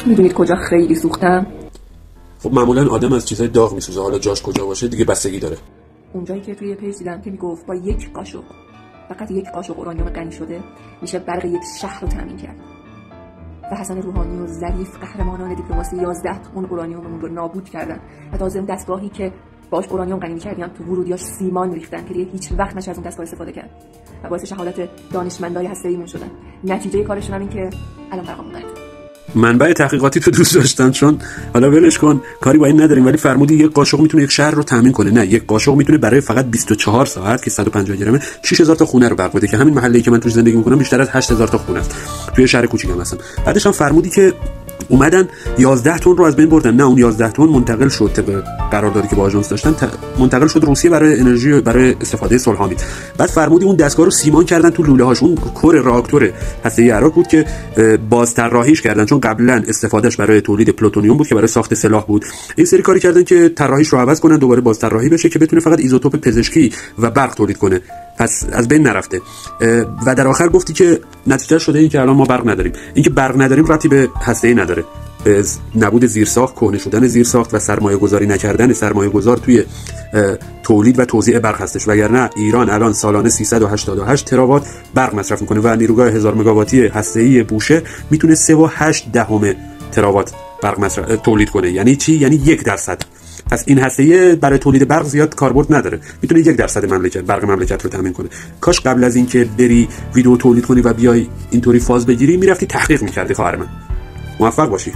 میدونید کجا خیلی سوختم؟ خب معمولا آدم از چیزای داغ میسوزه، حالا جاش کجا باشه دیگه بستگی داره. اونجایی که توی پیج دیدم که میگفت با یک قاشق، فقط یک قاشق اورانیوم غنی شده میشه برق یک شهر رو تامین کرد. و حسن روحانی و ظریف قهرمانان دیپلماسی 11 تن اورانیوممون رو نابود کردن. و تازه اون دستگاهی که باش اورانیوم غنی می‌کردن تو ورودیاش سیمان ریختن که دیگه هیچ وقت نشه از اون دستگاه استفاده کرد. و باعث شهادت دانشمندای هسته‌ایمون شدن. نتیجه کارشون هم این که الان برقمون قطعه. منبع تحقیقاتی تو دوست داشتم، چون حالا ولش کن کاری با این نداریم، ولی فرمودی یک قاشق میتونه یک شهر رو تامین کنه. نه، یک قاشق میتونه برای فقط 24 ساعت که 150 گرمه 6000 تا خونه رو برق بده، که همین محله‌ای که من توش زندگی میکنم بیشتر از 8000 تا خونه است توی شهر کوچیکم هستم. بعدش هم فرمودی که اومدن 11 تن رو از بین بردن. نه، اون 11 تن منتقل شد طبق قراردادی که با آژانس داشتن، منتقل شد روسیه برای انرژی، برای استفاده صلح‌آمیز. بعد فرمودی اون دستگاه رو سیمان کردن تو لوله هاش. اون کور راکتور هسته‌ای عراق بود که بازطراحیش کردن، چون قبلا استفادهش برای تولید پلوتونیوم بود که برای ساخت سلاح بود. این سری کاری کردن که طراحیش رو عوض کنن، دوباره بازطراحی بشه که بتونه فقط ایزوتوپ پزشکی و برق تولید کنه. پس از بین نرفته. و در آخر گفتی که نتیجه شده این که الان ما برق نداریم. اینکه برق نداریم ربطی به هسته‌ای نداره، به نبود زیرساخت، کهنه شدن زیرساخت و سرمایه گذاری نکردن سرمایه گذار توی تولید و توزیع برق هستش. وگرنه ایران الان سالانه 388 تراوات برق مصرف میکنه و نیروگاه 1000 مگاواتی هسته‌ای بوشهر میتونه 3.8 تراوات برق تولید کنه. یعنی چی؟ یعنی 1%. پس این هسته‌ای برای تولید برق زیاد کاربرد نداره، میتونه 1% برق مملکت رو تامین کنه. کاش قبل از اینکه بری ویدیو تولید کنی و بیای اینطوری فاز بگیری میرفتی تحقیق میکردی. خواهر من موفق باشی.